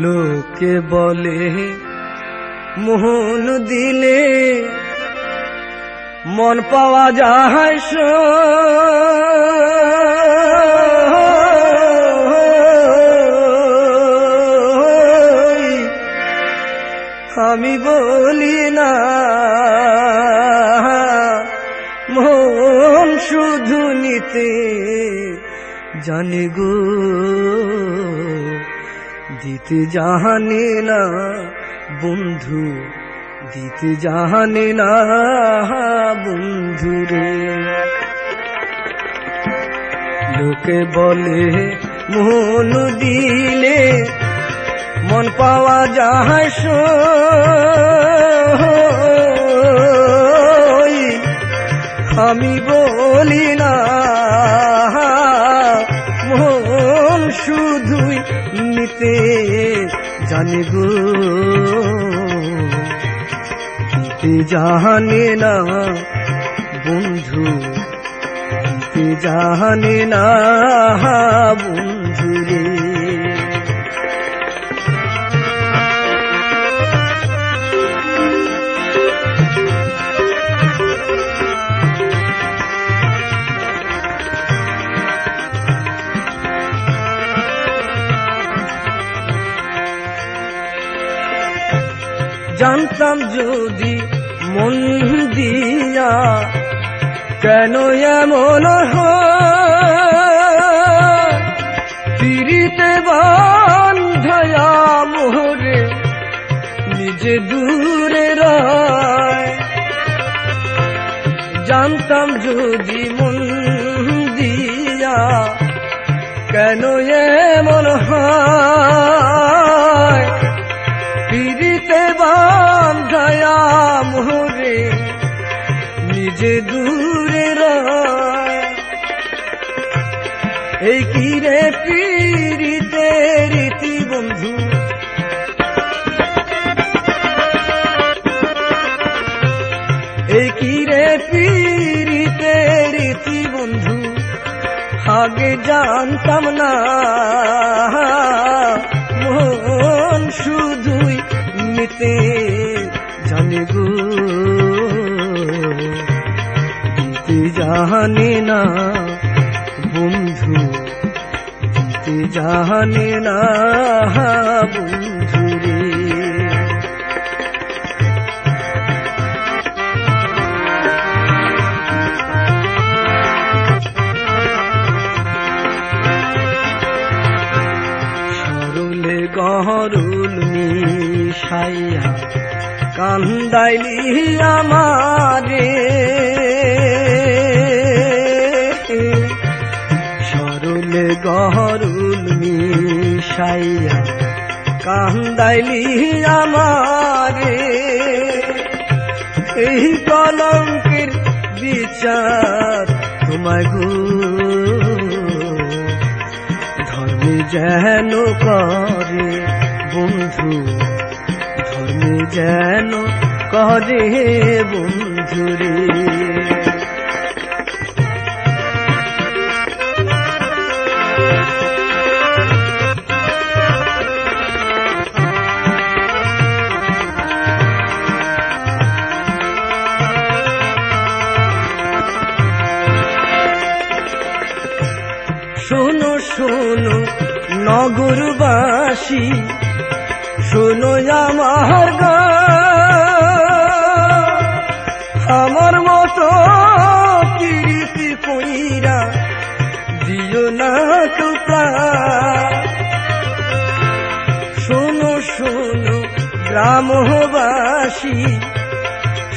লোকে বলে মোহন দিলে মন পাওয়া যায় আমি বলি না মন শুধু নিতে জানে গো, দিতে জানে না বন্ধু, দিতে জানে না বন্ধুরে। লোকে বলে মন দিলে মন পাওয়া যায় আমি বলি না মন শুধুই নিতে জানে গো, দিতে জানে না বন্ধু, দিতে জানে না বন্ধুরে। জানতাম যদি মন দিয়া কেন এমন পিরিতে বাঁধায়া মোহরে নিজে দূরে রয়। জানতাম যদি মন দিয়া কেন এমন হয় পিরিতে বাঁধায়া মোহরে নিজে দূরে রয়। এই কি রে পিরিতে রীতি বন্ধু, এই কি রে পিরিতে রীতি বন্ধু, আগে জানতাম না মন শুধুই নিতে জানে গো, দিতে জানে না বন্ধু, দিতে জানে না বন্ধুরে। সরলে গহরুল মিশাইয়া কান্দাইলি আমারে, সরলে গহরুল মিশাইয়া কান্দাইলি আমারে। এই কলঙ্কের বিচার তোমায় গো, ধর্মে যেন করে বন্ধু, ধর্মে যেন করে বন্ধুরে। শোনো শোনো নগরবাসী, শোনো আমার গান, আমার মতো প্রীতি কইরা দিও না তো প্রাণ। শোনো শোনো গ্রামবাসী,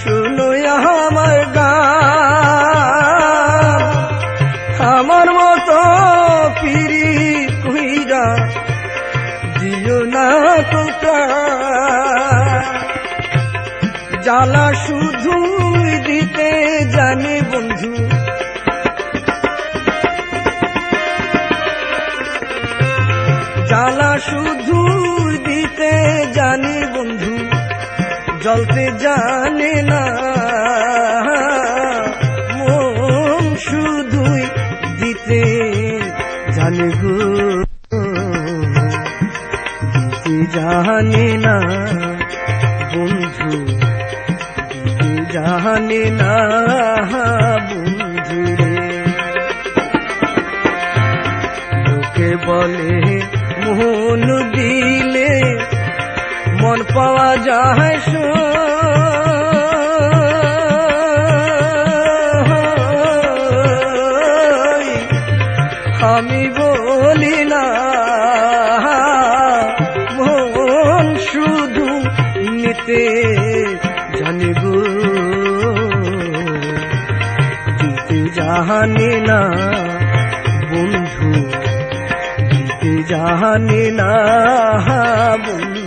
শোনো আমার গান, আমার মতো পিরি কইরা দিও না তো জ্বালা শুধু দিতে জানে বন্ধু, জ্বালা শুধু দিতে জানে বন্ধু, জ্বলতে জানে না মন শুধুই দিতে জানে গো, দিতে জানে না বন্ধু, দিতে জানে না বন্ধু রে। লোকে বলে মন দিলে মন পাওয়া যায় আমি বলি না মন শুধু নিতে জানে গো, দিতে জানে না বন্ধু, দিতে জানে না বন্ধু।